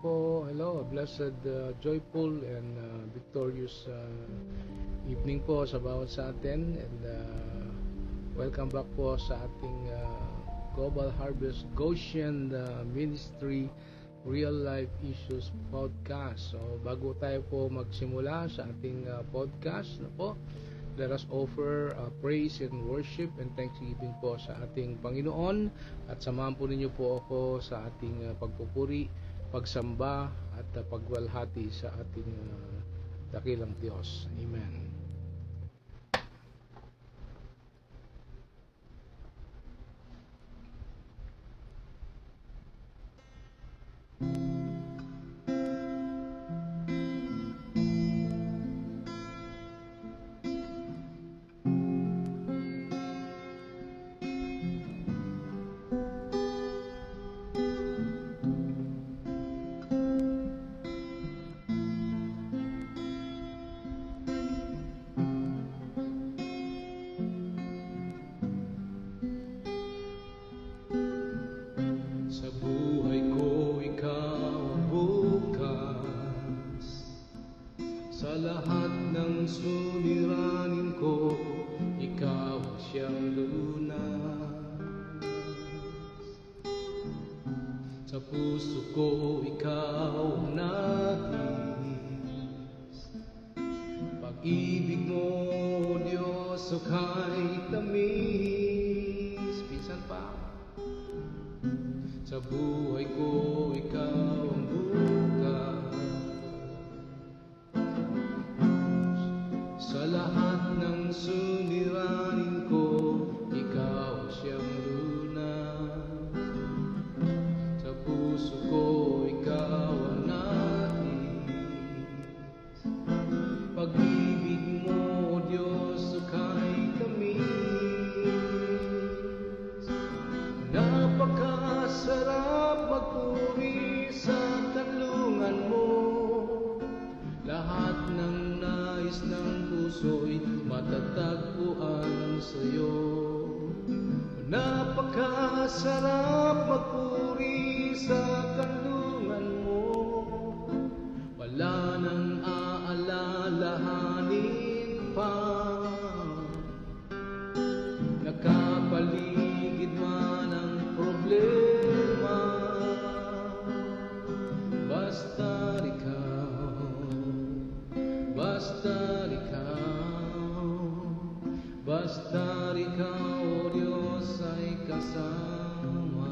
po. Hello, blessed, joyful, and victorious evening po sa bawat sa atin. And welcome back po sa ating Global Harvest Goshen Ministry Real Life Issues Podcast. So, bago tayo po magsimula sa ating podcast na po, let us offer praise and worship and thanksgiving po sa ating Panginoon, at samahan po ninyo po ako sa ating pagpupuri, pagsamba at pagwalhati sa ating dakilang Diyos. Amen. Sa puso ko ikaw ang nais. Pag-ibig mo, Diyos, o kahit tamis. Pinsan pa. Sa buhay ko ikaw ang bukas. Sa lahat ng suliranin ko, ikaw siyang puso ko ikaw ang nais. Pag-ibig mo, Diyos, o kahit tamis. Napakasarap magpuri sa kanlungan mo. Lahat ng nais ng puso'y matatagpuan sa'yo. Napakasarap magpuri sa kanlungan mo. Wala nang aalalahanin pa. Nakapaligid man ang problema. Basta ikaw, basta ikaw, basta ikaw, O Diyos, ay kasama.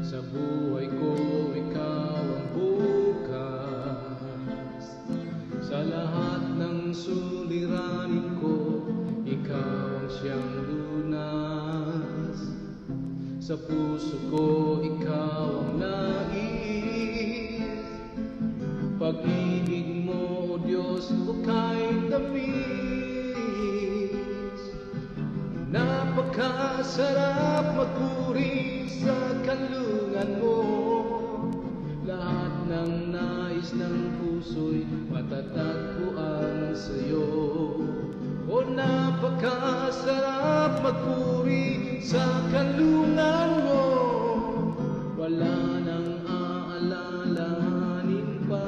Sa buhay ko ikaw ang bukas. Sa lahat ng suliranin ko, ikaw ang siyang lunas. Sa puso ko ikaw ang nais. Pag-ibig mo, O Diyos, o kahit tamis. Napakasarap magpuri sa kanlungan mo. Lahat ng nais ng puso'y matatagpuan sa'yo. O napakasarap magpuri sa kanlungan mo. Wala nang aalalahanin pa.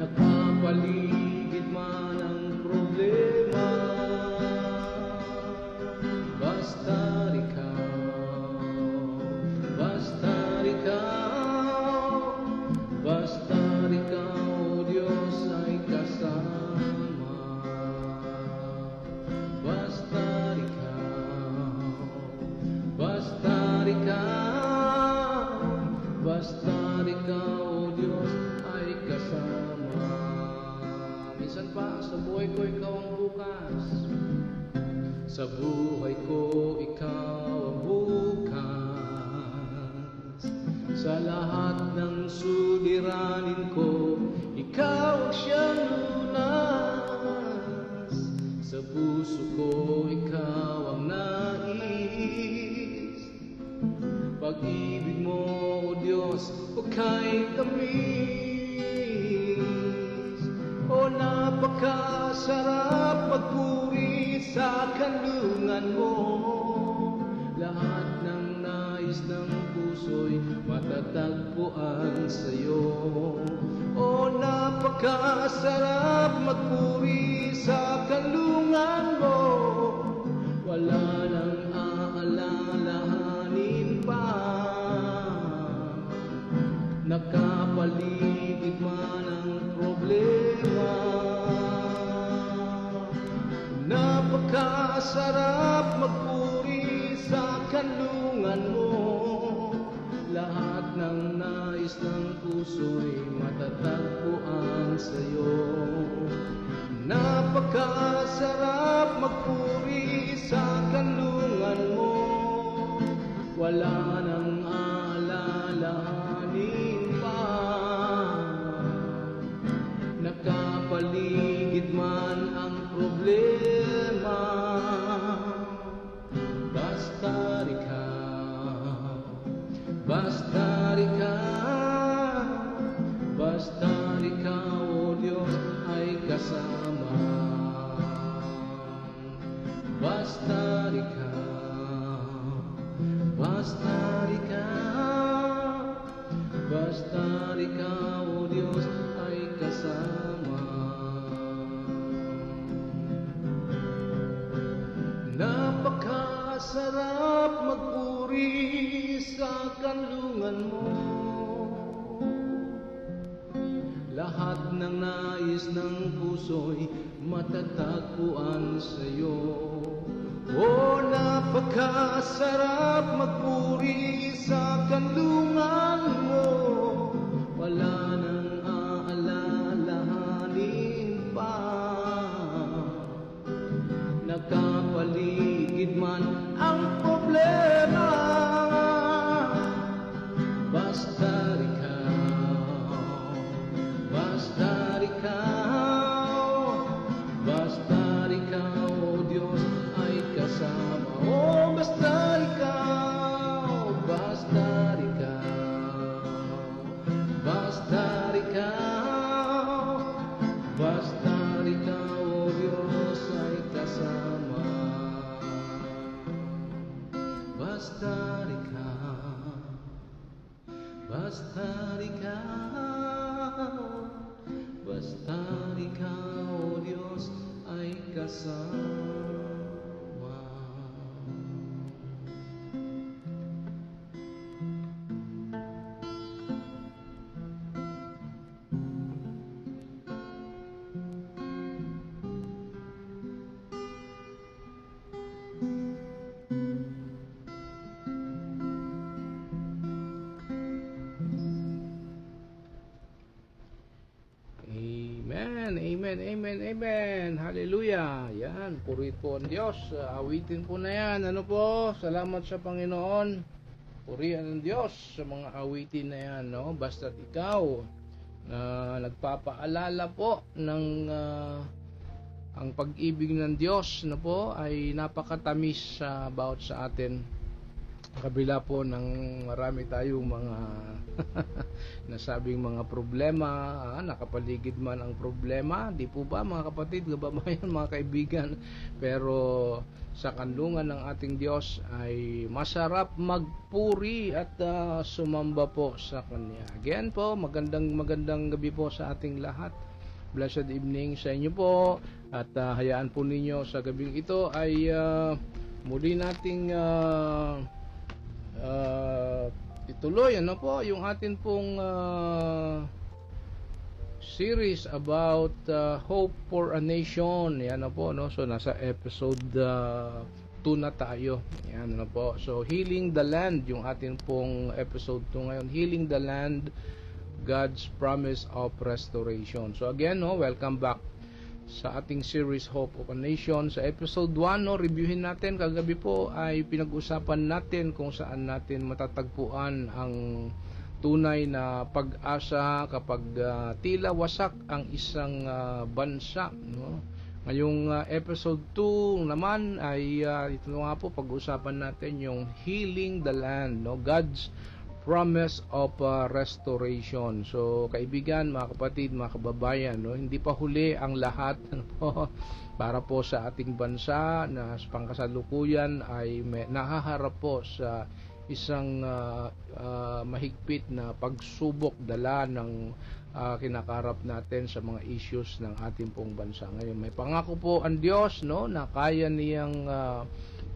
Nakapaligid man ang problema. Basta ikaw, basta ikaw, basta ikaw, O Diyos, ay kasama. Basta ikaw, basta ikaw, basta ikaw, O Diyos, ay kasama. Minsan pa, sa buhay ko ikaw ang bukas. Sa buhay ko ikaw ang bukas. Sa lahat ng suliranin ko, ikaw ang siyang lunas. Sa puso ko ikaw ang nais. Pag-ibig mo, O Diyos, o kahit tamis. O napakasarap magpuri sa kanlungan mo. Lahat ng nais ng puso'y matatagpuan sa'yo. O napakasarap magpuri sa kanlungan mo. Wala nang aalalahanin pa. Nakapaligid man ang problema. Napakasarap magpuri sa kanlungan mo. Lahat ng nais ng puso'y matatagpuan sa'yo. Napakasarap magpuri sa kanlungan mo. Wala nang aalalahanin pa. Nakapaligid man ang problema. Basta ikaw, basta ikaw, basta ikaw, o Diyos, ay kasama. Basta ikaw, basta ikaw, basta ikaw, o Diyos, ay kasama. Napakasarap magpuri sa kanlungan mo. Lahat ng nais ng puso'y matatagpuan sa'yo. O napakasarap magpuri sa kanlungan mo. Wala nang aalalahanin pa. Nakapaligid man ang problema. Basta ikaw, basta ikaw, basta ikaw, o Diyos, ay kasama. Oh, basta ikaw, basta ikaw, basta ikaw, basta ikaw, o Diyos, ay kasama. Basta ikaw, basta ikaw, basta ikaw, o Diyos, ay kasama. Amen, amen, amen, amen. Hallelujah. Yan, purihin po ang Diyos. Awitin po na yan. Ano po? Salamat sa Panginoon. Purihin ang Diyos sa mga awitin na yan, no? Basta't ikaw na nagpapaalala po ng ang pag-ibig ng Diyos, no po, ay napakatamis sa bawat sa atin. Kabila po ng marami tayong mga nasabing mga problema, nakapaligid man ang problema, di po ba mga kapatid, kababayan, mga kaibigan, pero sa kanlungan ng ating Diyos ay masarap magpuri at sumamba po sa Kanya. Again po, magandang gabi po sa ating lahat. Blessed evening sa inyo po, at hayaan po ninyo sa gabing ito ay muli nating ituloy po yung atin pong series about hope for a nation. Yan po, no? So nasa episode 2 na tayo. Yan po. So Healing the Land yung atin pong episode 2 ngayon. Healing the Land, God's Promise of Restoration. So again, welcome back sa ating series Hope of a Nation. Sa episode 1, reviewin natin. Kagabi po ay pinag-usapan natin kung saan natin matatagpuan ang tunay na pag-asa kapag tila wasak ang isang bansa, no? Ngayong episode 2 naman ay ito nga po, pag-usapan natin yung Healing the Land, no? God's promise of restoration. So kaibigan, mga kapatid, mga kababayan, no, hindi pa huli ang lahat po para po sa ating bansa na sa pangkasalukuyan ay nahaharap po sa isang mahigpit na pagsubok dala ng kinakarap natin sa mga issues ng ating pong bansa ngayon. May pangako po ang Diyos, no, na kaya niyang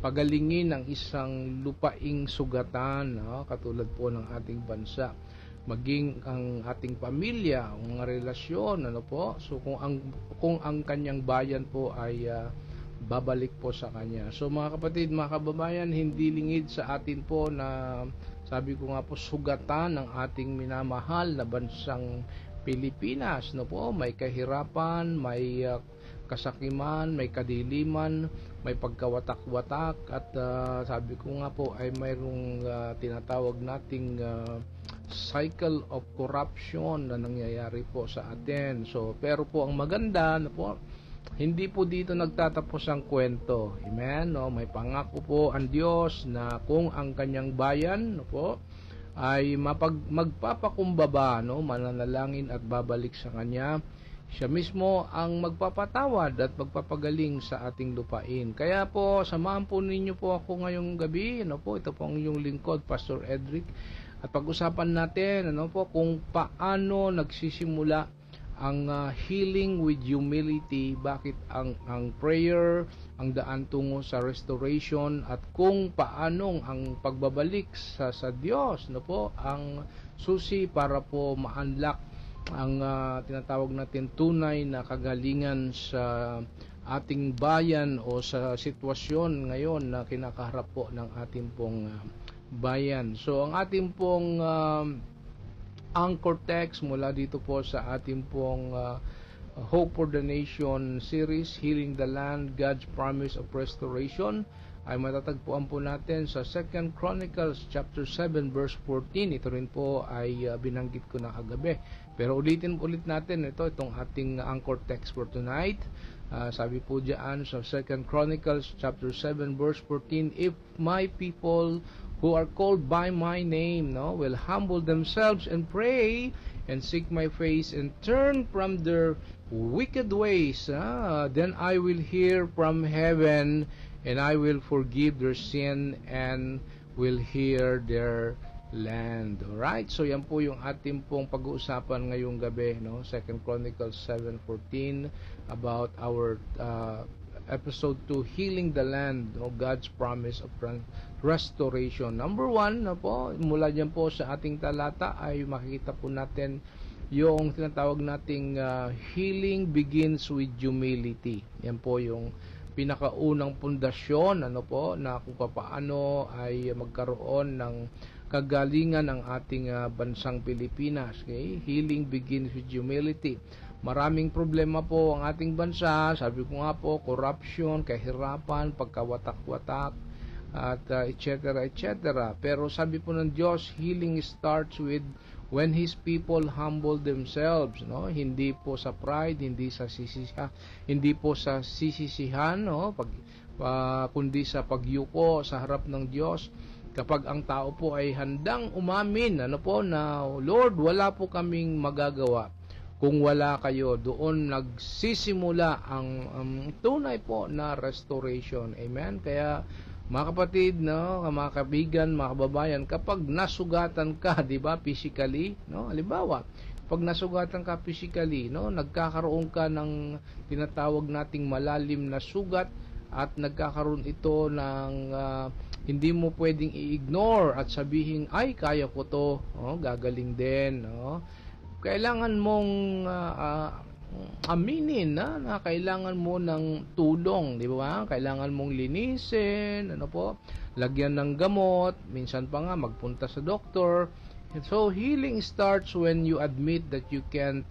pagalingin ang isang lupaing sugatan, no, katulad po ng ating bansa, maging ang ating pamilya, ang mga relasyon, ano po. So kung ang kanyang bayan po ay babalik po sa kanya. So mga kapatid, mga kababayan, hindi lingid sa atin po na, sabi ko nga po, sugatan ng ating minamahal na bansang Pilipinas, no po. May kahirapan, may kasakiman, may kadiliman, may pagkawatak-watak, at sabi ko nga po ay mayroong tinatawag nating cycle of corruption na nangyayari po sa atin. So pero po ang maganda, no po, hindi po dito nagtatapos ang kwento. Amen, no? May pangako po ang Diyos na kung ang kanyang bayan, no po, ay magpapakumbaba, no, mananalangin at babalik sa kanya, siya mismo ang magpapatawad at magpapagaling sa ating lupain. Kaya po, samahan po ninyo po ako ngayong gabi, ano po, ito po ang inyong lingkod, Pastor Edric, at pag-usapan natin, ano po, kung paano nagsisimula ang healing with humility, bakit ang prayer ang daan tungo sa restoration, at kung paanong ang pagbabalik sa Diyos, no po, ang susi para po ma-unlock ang tinatawag natin tunay na kagalingan sa ating bayan o sa sitwasyon ngayon na kinakaharap po ng ating pong bayan. So ang ating pong anchor text mula dito po sa ating pong Hope for the Nation series, Healing the Land, God's Promise of Restoration, ay matatagpuan po natin sa 2 Chronicles chapter 7 verse 14. Ito rin po ay binanggit ko na kagabi. Pero ulitin ulit natin itong ating anchor text for tonight. Sabi po diyan sa 2 Chronicles chapter 7 verse 14, if my people who are called by my name, no, will humble themselves and pray and seek my face and turn from their wicked ways, then I will hear from heaven and I will forgive their sin and will heal their land. Alright, so yan po yung ating pong pag-uusapan ngayong gabi, no? 2 Chronicles 7:14 about our episode 2, Healing the Land, no? God's Promise of Restoration. Number 1, no po, mula dyan po sa ating talata ay makikita po natin yung tinatawag nating healing begins with humility. Yan po yung pinakaunang pundasyon, ano po, na kung paano ay magkaroon ng kagalingan ng ating bansang Pilipinas. Okay? Healing begins with humility. Maraming problema po ang ating bansa, sabi ko nga po, corruption, kahirapan, pagkawatak-watak, at etc. etc. Pero sabi po ng Diyos, healing starts with when His people humble themselves, no? Hindi po sa pride, hindi po sa sisisihan, no? Kundi sa pagyuko sa harap ng Diyos. Kapag ang tao po ay handang umamin, ano po, na Lord, wala po kaming magagawa kung wala kayo, doon nagsisimula ang tunay po na restoration. Amen? Kaya mga kapatid, no, mga kaibigan, mga kababayan, kapag nasugatan ka, 'di ba, physically, no? Halimbawa, pag nasugatan ka physically, no, nagkakaroon ka ng tinatawag nating malalim na sugat, at nagkakaroon ito ng hindi mo pwedeng i-ignore at sabihin, ay, kaya ko 'to, oh, gagaling din, no? Kailangan mong aminin na kailangan mo ng tulong, di ba? Kailangan mong linisin, ano po, lagyan ng gamot, minsan pa nga magpunta sa doktor. And so healing starts when you admit that you can't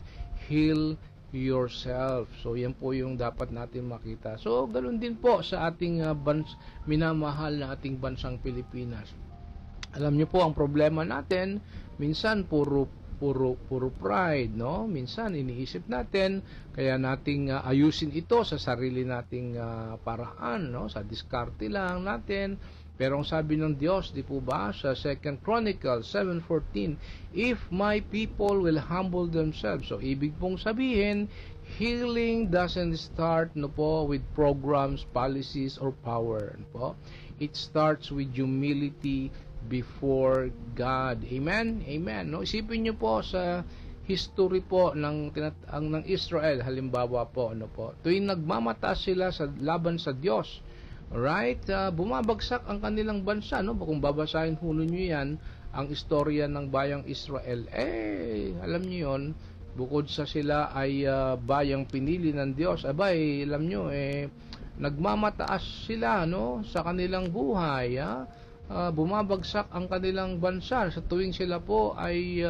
heal yourself. So yan po yung dapat natin makita. So ganoon din po sa ating minamahal na ating bansang Pilipinas. Alam niyo po ang problema natin, minsan puro pride, no? Minsan iniisip natin kaya nating ayusin ito sa sarili nating paraan, no? Sa diskarte lang natin, Pero ang sabi ng Diyos, di po ba, sa 2 Chronicles 7:14, if my people will humble themselves. So, ibig pong sabihin, healing doesn't start with programs, policies, or power. It starts with humility before God. Amen? Amen. Isipin nyo po sa history po ng Israel, halimbawa po, tuwing nagmamataas sila sa laban sa Diyos, right? Bumabagsak ang kanilang bansa, Kung babasahin ho ninyo yan, ang istorya ng bayang Israel, alam niyo yon, bukod sa sila ay bayang pinili ng Diyos, alam niyo, nagmamataas sila, sa kanilang buhay, bumabagsak ang kanilang bansa sa tuwing sila po ay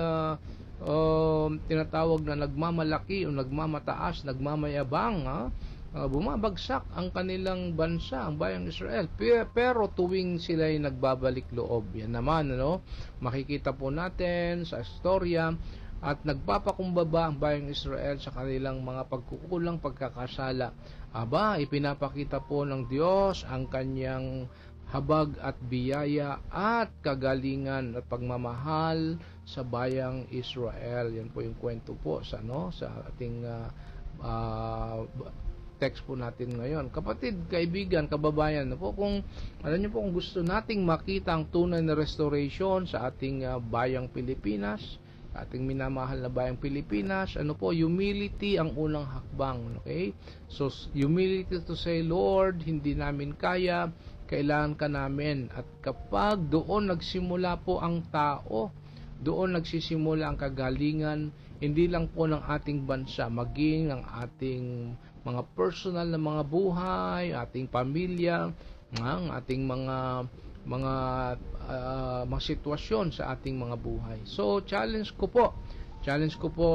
tinatawag na nagmamalaki o nagmamataas, nagmamayabang, bumabagsak ang kanilang bansa, ang bayang Israel. Pero tuwing sila ay nagbabalik loob, yan naman, makikita po natin sa istorya, at nagpapakumbaba ang bayang Israel sa kanilang mga pagkukulang, pagkakasala. Ipinapakita po ng Diyos ang kanyang habag at biyaya at kagalingan at pagmamahal sa bayang Israel. Yan po yung kwento po sa ating text po natin ngayon. Kapatid, kaibigan, kababayan, kung alam niyo po, kung gusto nating makita ang tunay na restoration sa ating bayang Pilipinas, ating minamahal na bayang Pilipinas, humility ang unang hakbang, okay? So, humility to say, Lord, hindi namin kaya, kailangan ka namin. At kapag doon nagsimula po ang tao, doon nagsisimula ang kagalingan, hindi lang po ng ating bansa, maging ang ating mga personal na mga buhay, ating pamilya, ang ating mga sitwasyon sa ating mga buhay. So, challenge ko po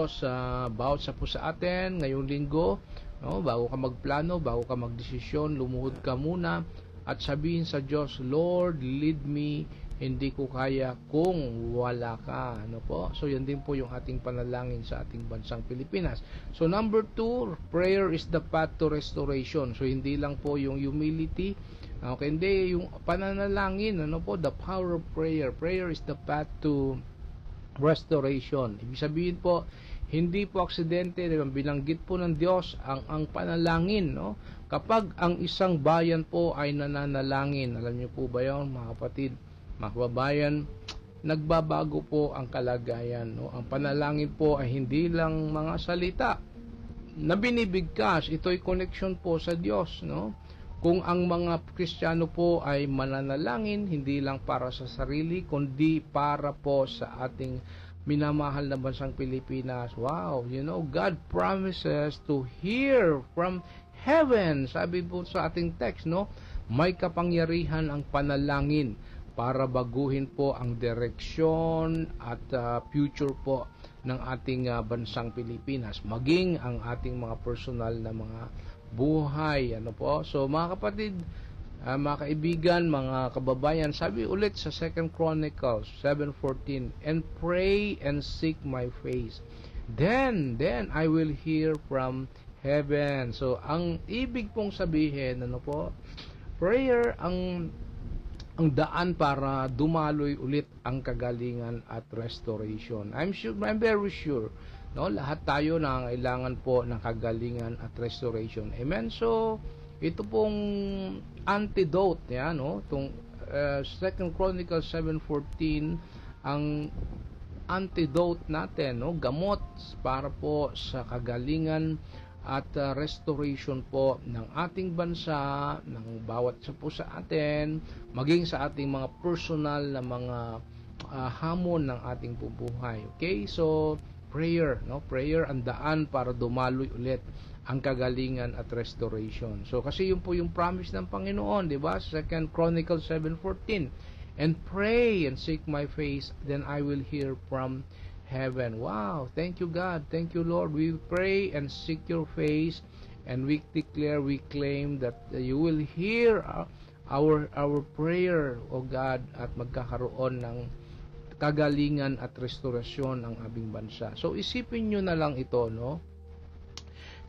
sa bawat sa atin ngayong linggo, bago ka magplano, bago ka magdesisyon, lumuhod ka muna at sabihin sa Diyos, Lord, lead me, hindi ko kaya kung wala ka. So, yan din po yung ating panalangin sa ating bansang Pilipinas. So, number 2, prayer is the path to restoration. So, hindi lang po yung humility, hindi yung pananalangin, the power of prayer. Prayer is the path to restoration. Ibig sabihin po, hindi po aksidente, binanggit po ng Diyos ang panalangin, kapag ang isang bayan po ay nananalangin. Alam niyo po ba yun, mga kapatid, mga kababayan, nagbabago po ang kalagayan. Ang panalangin po ay hindi lang mga salita na binibigkas, ito'y connection po sa Diyos. Kung ang mga Kristiyano po ay mananalangin, hindi lang para sa sarili, kundi para po sa ating minamahal na bansang Pilipinas. Wow, God promises to hear from heaven. Sabi po sa ating text, may kapangyarihan ang panalangin para baguhin po ang direksyon at future po ng ating bansang Pilipinas, maging ang ating mga personal na mga buhay. So, mga kapatid, mga kaibigan, mga kababayan, sabi ulit sa 2 Chronicles 7:14, and pray and seek my face, then I will hear from heaven. So, ang ibig pong sabihin, prayer ang daan para dumaloy ulit ang kagalingan at restoration. I'm very sure, lahat tayo nangangailangan po ng kagalingan at restoration. Amen. So, ito pong antidote, itong 2 Chronicles 7:14, ang antidote natin, gamot para po sa kagalingan at restoration po ng ating bansa, ng bawat isa po sa atin, maging sa ating mga personal na mga hamon ng ating bubuhay. Okay? So, prayer, prayer ang daan para dumaloy ulit ang kagalingan at restoration. So, kasi yun po yung promise ng Panginoon, di ba? 2 Chronicles 7:14, and pray and seek my face, then I will hear from heaven. Wow, thank you God, thank you Lord. We pray and seek your face, and we declare, we claim that you will hear our prayer, O God, at magkakaroon ng kagalingan at restorasyon ang aming bansa. So isipin nyo na lang ito,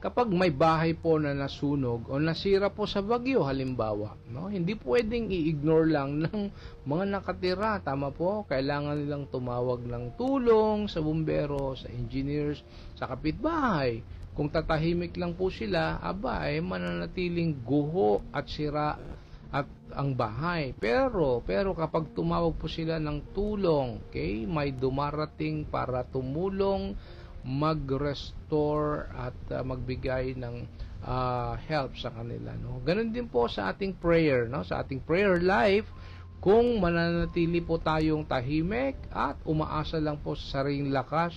kapag may bahay po na nasunog o nasira po sa bagyo halimbawa, no? Hindi pwedeng i-ignore lang ng mga nakatira, tama po? Kailangan nilang tumawag ng tulong sa bumbero, sa engineers, sa kapitbahay. Kung tatahimik lang po sila, ay mananatiling guho at sira at ang bahay. Pero kapag tumawag po sila ng tulong, okay, may dumarating para tumulong, mag-restore at magbigay ng help sa kanila, no? Ganun din po sa ating prayer, no? Sa ating prayer life, kung mananatili po tayong tahimik at umaasa lang po sa sariling lakas,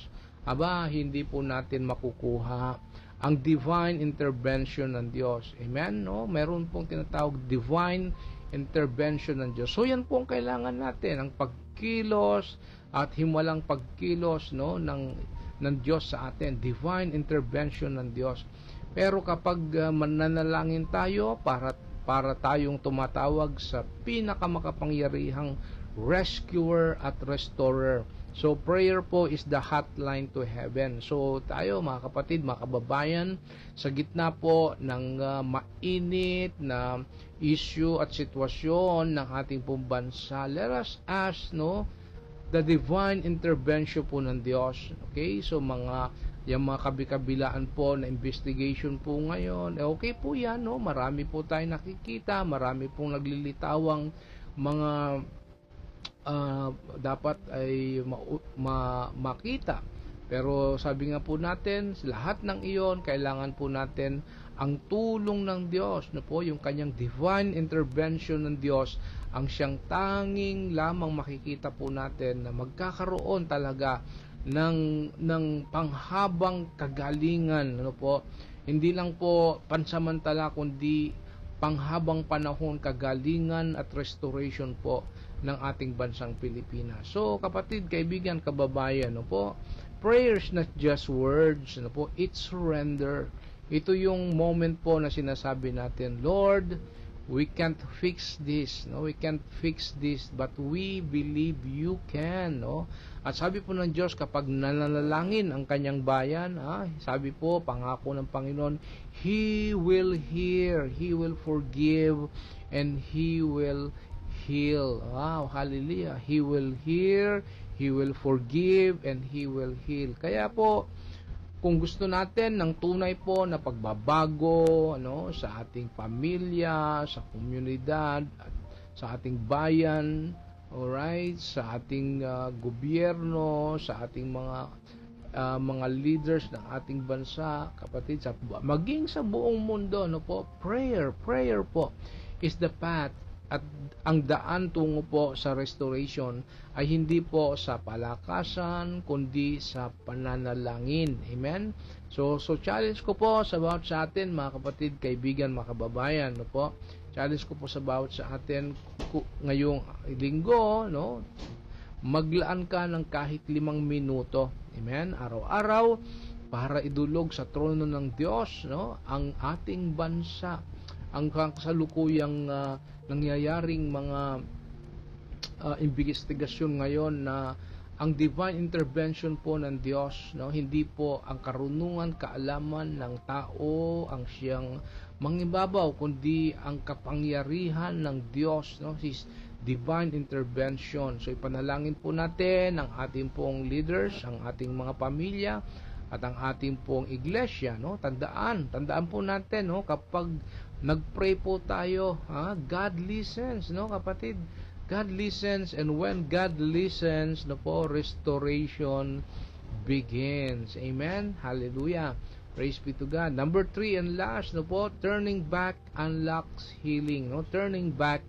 hindi po natin makukuha ang divine intervention ng Diyos. Amen, no? Meron pong tinatawag divine intervention ng Diyos. So yan po ang kailangan natin, ang pagkilos at himalang pagkilos, no, ng Diyos sa atin, divine intervention ng Diyos. Pero kapag mananalangin tayo para tayong tumatawag sa pinakamakapangyarihang rescuer at restorer. So prayer po is the hotline to heaven. So tayo mga kapatid, mga kababayan, sa gitna po ng mainit na issue at sitwasyon ng ating pong bansa, let us ask, no, the divine intervention po ng Diyos. Okay? So yung mga kabi-kabilaan po na investigation po ngayon, okay po yan, no? Marami po tayong nakikita, marami pong naglilitawang mga dapat ay makita. Pero sabi nga po natin, lahat ng iyon, kailangan po natin ang tulong ng Diyos, no po, yung kanyang divine intervention ng Diyos, ang siyang tanging lamang makikita po natin na magkakaroon talaga ng panghabang kagalingan, ano po, hindi lang po pansamantala kundi panghabang panahon kagalingan at restoration po ng ating bansang Pilipinas. So kapatid, kaibigan, kababayan, ano po, prayers not just words, ano po, it's surrender. Ito yung moment po na sinasabi natin, Lord, we can't fix this, no? We can't fix this, but we believe you can, no? At sabi po ng Diyos, kapag nananalangin ang kanyang bayan, sabi po, pangako ng Panginoon, He will hear, He will forgive, and He will heal. Wow, hallelujah. He will hear, He will forgive, and He will heal. Kaya po, kung gusto natin ng tunay po na pagbabago, ano, sa ating pamilya, sa komunidad, sa ating bayan, alright, sa ating gobyerno, sa ating mga leaders ng ating bansa, kapatid, maging sa buong mundo, no po, prayer po is the path. At ang daan tungo po sa restoration ay hindi po sa palakasan, kundi sa pananalangin. Amen? So challenge ko po sa bawat sa atin, mga kapatid, kaibigan, mga kababayan, no po? Challenge ko po sa bawat sa atin ngayong linggo, no? Maglaan ka ng kahit 5 minuto. Amen? Araw-araw para idulog sa trono ng Diyos, no, ang ating bansa, ang kasalukuyang nangyayaring mga investigasyon ngayon, na ang divine intervention po ng Diyos, no, hindi po ang karunungan, kaalaman ng tao ang siyang mangibabaw, kundi ang kapangyarihan ng Diyos, no, His divine intervention. So ipanalangin po natin ang ating pong leaders, ang ating mga pamilya, at ang ating pong iglesia, no. Tandaan po natin, no, kapag nagpray po tayo, God listens, no, kapatid. God listens, and when God listens, no po, restoration begins. Amen. Hallelujah. Praise be to God. Number 3 and last, no po, turning back unlocks healing, no. Turning back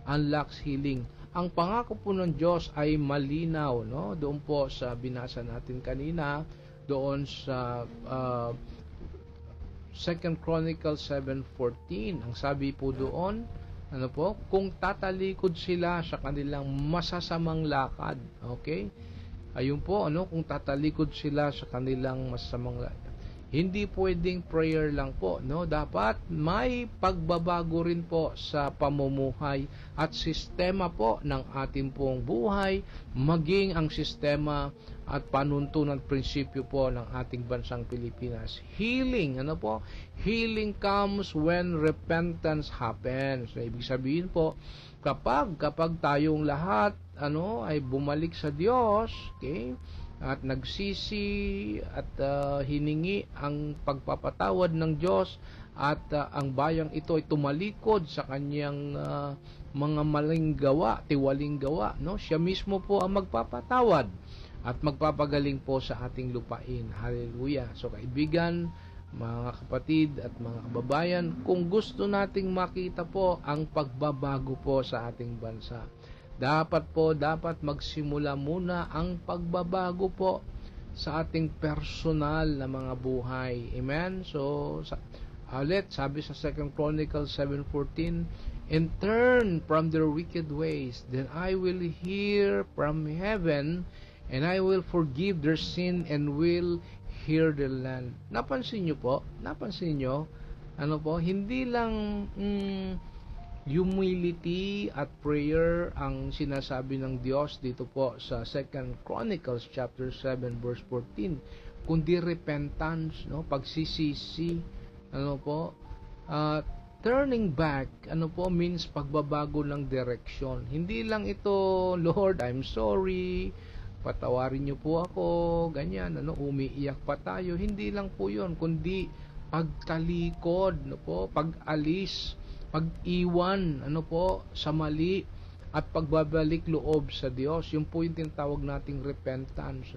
unlocks healing. Ang pangako po ng Diyos ay malinaw, no. Doon po sa binasa natin kanina, doon sa 2 Chronicles 7:14, ang sabi po doon, ano po, kung tatalikod sila sa kanilang masasamang lakad, okay? Ayun po, ano, kung tatalikod sila sa kanilang masasamang lakad. Hindi pwedeng prayer lang po, no? Dapat may pagbabago rin po sa pamumuhay at sistema po ng ating pong buhay, maging ang sistema at panuntunan prinsipyo po ng ating bansang Pilipinas. Healing, ano po? Healing comes when repentance happens. So, ibig sabihin po, kapag tayong lahat ay bumalik sa Diyos, okay? At nagsisi at hiningi ang pagpapatawad ng Diyos at ang bayang ito ay tumalikod sa kanyang mga maling gawa, tiwaling gawa, no? Siya mismo po ang magpapatawad at magpapagaling po sa ating lupain. Hallelujah. So kaibigan, mga kapatid at mga kababayan, kung gusto nating makita po ang pagbabago po sa ating bansa, dapat magsimula muna ang pagbabago po sa ating personal na mga buhay. Amen? So, ulit, sabi sa 2 Chronicles 7:14, "And turn from their wicked ways, then I will hear from heaven, and I will forgive their sin and will hear their land." Napansin nyo po? Napansin nyo? Hindi lang humility at prayer ang sinasabi ng Diyos dito po sa 2 Chronicles chapter 7 verse 14, kundi repentance, no? Pagsisisi, turning back, means pagbabago ng direksyon. Hindi lang ito, Lord, I'm sorry, patawarin niyo po ako, ganyan, umiiyak pa tayo. Hindi lang po 'yon, kundi pagtalikod, pag-alis, pag-iwan sa mali at pagbabalik loob sa Diyos. Yung po yung tinatawag nating repentance,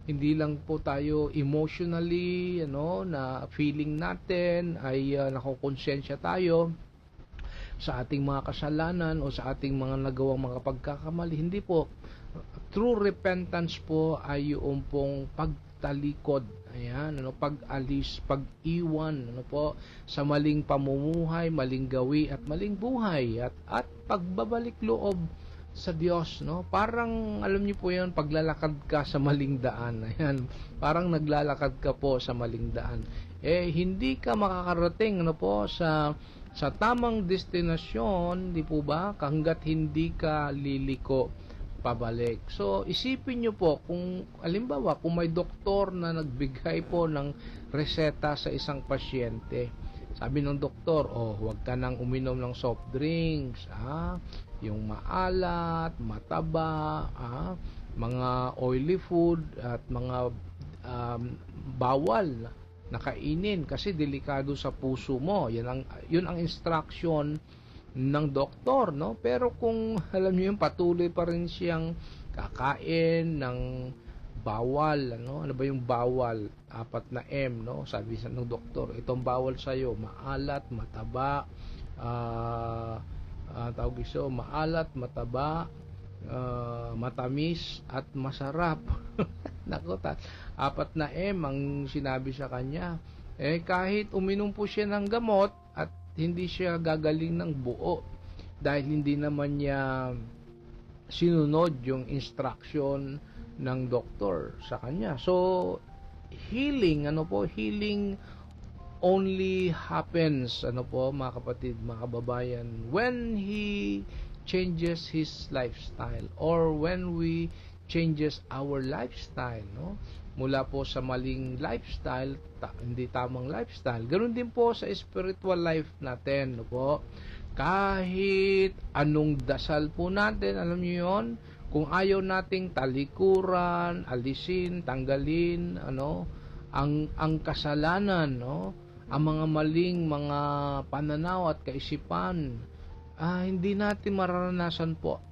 Hindi lang po tayo emotionally, na feeling natin ay nakokonsensya tayo sa ating mga kasalanan o sa ating mga nagawang mga pagkakamali. Hindi po. True repentance po ay yung pong pagtalikod, pag-alis, pag-iwan, sa maling pamumuhay, maling gawi at maling buhay at pagbabalik loob sa Diyos, Parang alam niyo po 'yon, paglalakad ka sa maling daan. Ayan, parang naglalakad ka po sa maling daan. Hindi ka makakarating sa tamang destinasyon, di po ba? Hangga't hindi ka liliko pabalik. So, isipin nyo po, kung halimbawa, kung may doktor na nagbigay po ng reseta sa isang pasyente, sabi ng doktor, huwag ka nang uminom ng soft drinks, yung maalat, mataba, mga oily food, at mga bawal na kainin kasi delikado sa puso mo. Yun ang instruction ng doktor, Pero kung alam niyo yung patuloy pa rin siyang kakain ng bawal, ano ba yung bawal? 4 na M, Sabi ng doktor, itong bawal sa iyo, maalat, mataba, maalat, mataba, matamis at masarap. Nako, 4 na M ang sinabi sa kanya. Kahit uminom po siya ng gamot at hindi siya gagaling ng buo dahil hindi naman niya sinunod yung instruction ng doktor sa kanya. So, healing, healing only happens, mga kapatid, mga kababayan, when he changes his lifestyle or when we changes our lifestyle, mula po sa maling lifestyle, hindi tamang lifestyle. Ganoon din po sa spiritual life natin, kahit anong dasal po natin, alam niyo yon, kung ayaw nating talikuran, alisin, tanggalin, ang kasalanan, ang mga maling mga pananaw at kaisipan, hindi natin mararanasan po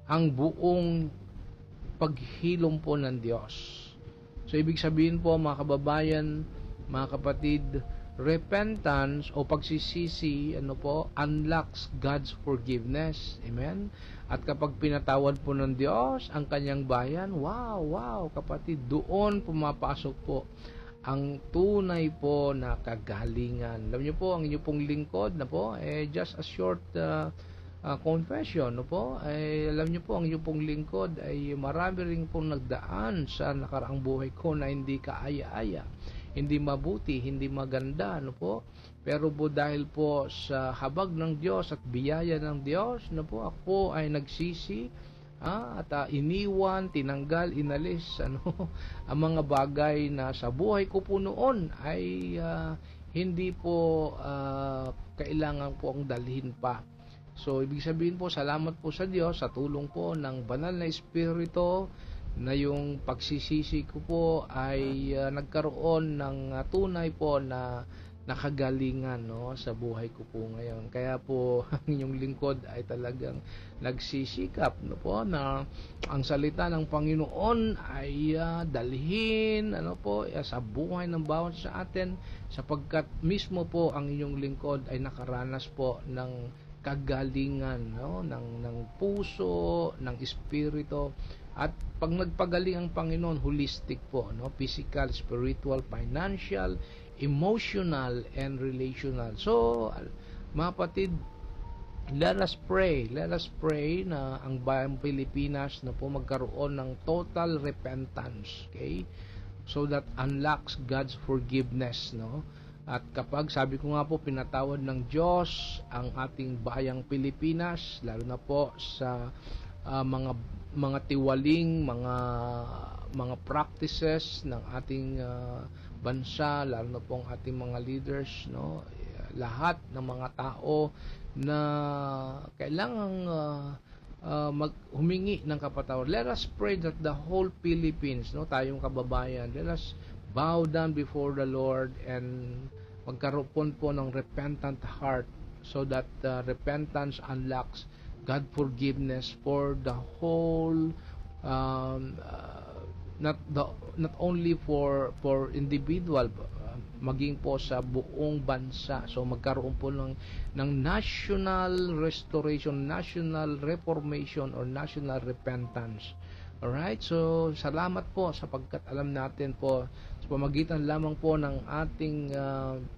ang buong paghilom po ng Diyos. So, ibig sabihin po, mga kababayan, mga kapatid, repentance o pagsisisi, unlocks God's forgiveness. Amen? At kapag pinatawad po ng Diyos ang kanyang bayan, wow, kapatid, doon pumapasok po ang tunay po na kagalingan. Alam niyo po, ang inyo pong lingkod just a short confession, alam niyo po, ang inyo pong lingkod ay marami rin pong nagdaan sa nakaraang buhay ko na hindi kaaya-aya. hindi mabuti, hindi maganda, ano po. Pero po dahil po sa habag ng Diyos at biyaya ng Diyos, ano po, ako ay nagsisi, at iniwan, tinanggal, inalis ano ang mga bagay na sa buhay ko po noon ay hindi po kailangan po ang dalhin pa. So ibig sabihin po, salamat po sa Diyos sa tulong po ng banal na Espiritu na yung pagsisisi ko po ay nagkaroon ng tunay po na nakagalingan, no, sa buhay ko po ngayon. Kaya po ang inyong lingkod ay talagang nagsisikap, no po, na ang salita ng Panginoon ay dalhin ano po sa buhay ng bawat sa atin, sapagkat mismo po ang inyong lingkod ay nakaranas po ng kagalingan, no, ng puso, ng espiritu. At pag nagpagaling ang Panginoon, holistic po, no, physical, spiritual, financial, emotional, and relational. So mga kapatid, let us pray na ang bayang Pilipinas na po magkaroon ng total repentance, okay, so that unlocks God's forgiveness, no. At kapag, sabi ko nga po, pinatawad ng Diyos ang ating bayang Pilipinas, lalo na po sa mga tiwaling, mga practices ng ating bansa, lalo na po ang ating mga leaders, no, lahat ng mga tao na kailangang humingi ng kapatawaran. Let us pray that the whole Philippines, no, tayong kababayan, let us bow down before the Lord and magkaroon po ng repentant heart, so that repentance unlocks God forgiveness for the whole not only for individual, maging po sa buong bansa. So magkaroon po ng national restoration, national reformation, or national repentance. Alright, so salamat po sapagkat alam natin po sa pamagitan lamang po ng ating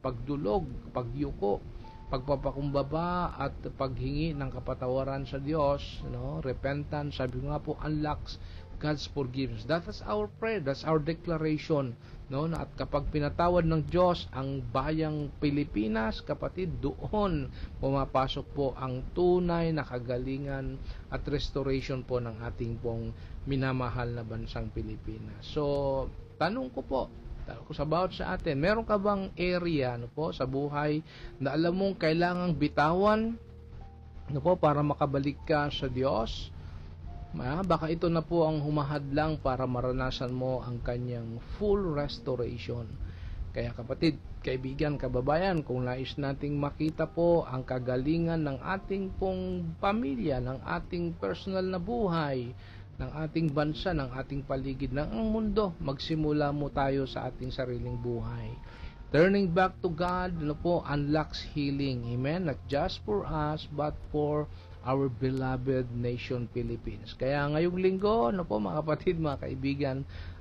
pagdulog, pagyuko, pagpapakumbaba at paghingi ng kapatawaran sa Diyos, no, repentance, sabi ko nga po, unlocks God's forgiveness. That is our prayer, that's our declaration, no, at kapag pinatawad ng Diyos ang bayang Pilipinas, kapatid, doon pumapasok po ang tunay na kagalingan at restoration po ng ating pong minamahal na bansang Pilipinas. So tanong ko po, sa bawat sa atin, meron ka bang area, no po, sa buhay na alam mong kailangang bitawan, no po, para makabalik ka sa Diyos? Baka ito na po ang humahadlang para maranasan mo ang kanyang full restoration. Kaya kapatid, kaibigan, kababayan, kung nais nating makita po ang kagalingan ng ating pong pamilya, ng ating personal na buhay, ng ating bansa, ng ating paligid, ng mundo, magsimula mo tayo sa ating sariling buhay. Turning back to God, ano po, unlocks healing. Amen? Not just for us, but for our beloved nation, Philippines. Kaya ngayong linggo, ano po, mga kapatid, mga kaibigan,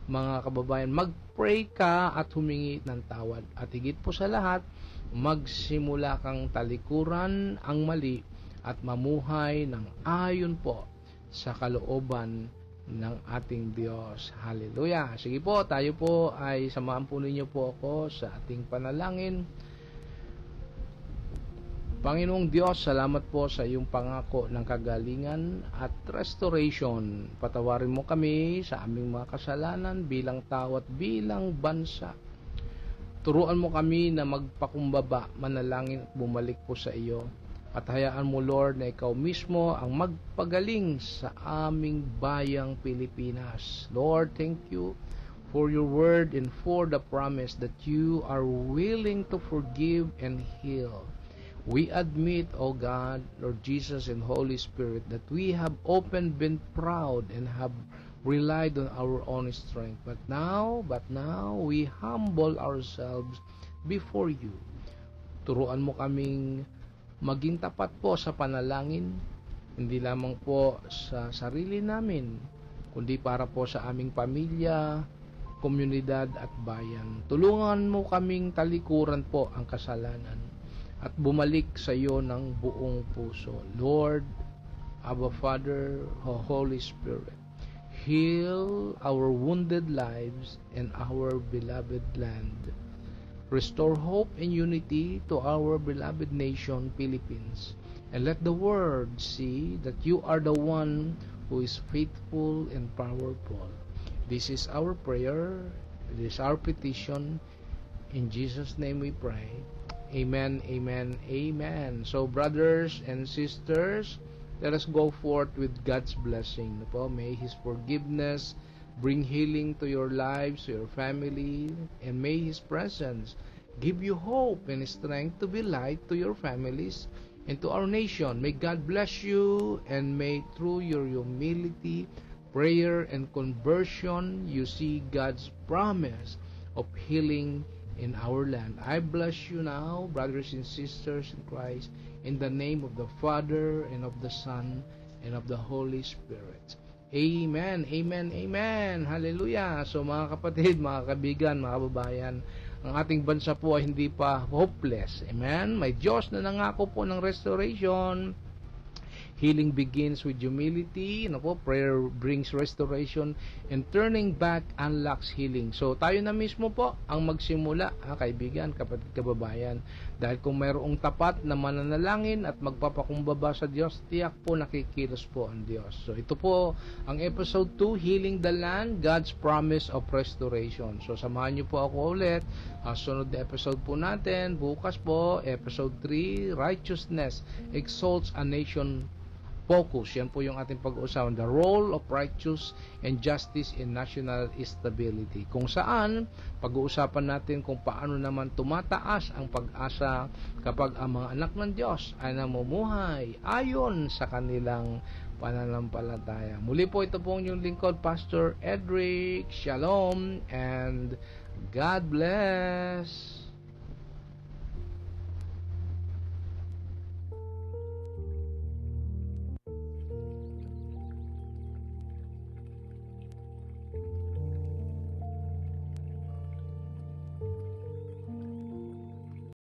mga kababayan, mag-pray ka at humingi ng tawad. At higit po sa lahat, magsimula kang talikuran ang mali at mamuhay ng ayon po sa kalooban ng ating Diyos. Hallelujah. Sige po, tayo po ay samahan po ninyo po ako sa ating panalangin. Panginoong Diyos, salamat po sa iyong pangako ng kagalingan at restoration. Patawarin mo kami sa aming mga kasalanan bilang tao at bilang bansa. Turuan mo kami na magpakumbaba, manalangin at bumalik po sa iyo. At hayaan mo, Lord, na ikaw mismo ang magpagaling sa aming bayang Pilipinas. Lord, thank you for your word and for the promise that you are willing to forgive and heal. We admit, O God, Lord Jesus and Holy Spirit, that we have often been proud and have relied on our own strength. But now we humble ourselves before you. Turuan mo kaming maging tapat po sa panalangin, hindi lamang po sa sarili namin, kundi para po sa aming pamilya, komunidad at bayan. Tulungan mo kaming talikuran po ang kasalanan at bumalik sa iyo ng buong puso. Lord, Abba Father, Holy Spirit, heal our wounded lives and our beloved land. Restore hope and unity to our beloved nation, Philippines. And let the world see that you are the one who is faithful and powerful. This is our prayer. This is our petition. In Jesus' name we pray. Amen, amen, amen. So brothers and sisters, let us go forth with God's blessing. May His forgiveness bring healing to your lives, to your family, and may His presence give you hope and strength to be light to your families and to our nation. May God bless you, and may through your humility, prayer, and conversion, you see God's promise of healing in our land. I bless you now, brothers and sisters in Christ, in the name of the Father, and of the Son, and of the Holy Spirit. Amen, amen, amen. Hallelujah. So mga kapatid, mga kaibigan, mga kababayan, ang ating bansa po ay hindi pa hopeless. Amen. May Diyos na nangako po ng restoration. Healing begins with humility. Prayer brings restoration, and turning back unlocks healing. So tayo na mismo po ang magsimula, kaibigan, kapatid, kababayan. Dahil kung mayroong tapat na mananalangin at magpapakumbaba sa Diyos, tiyak po nakikilos po ang Diyos. So ito po ang episode 2, Healing the Land, God's Promise of Restoration. So samahan niyo po ako ulit. Sunod na episode po natin, bukas po, episode 3, Righteousness Exalts a Nation Focus. Yan po yung ating pag-uusapan, the role of righteous and justice in national stability. Kung saan, pag-uusapan natin kung paano naman tumataas ang pag-asa kapag ang mga anak ng Diyos ay namumuhay ayon sa kanilang pananampalataya. Muli po, ito po yung lingkod, Pastor Edric. Shalom and God bless.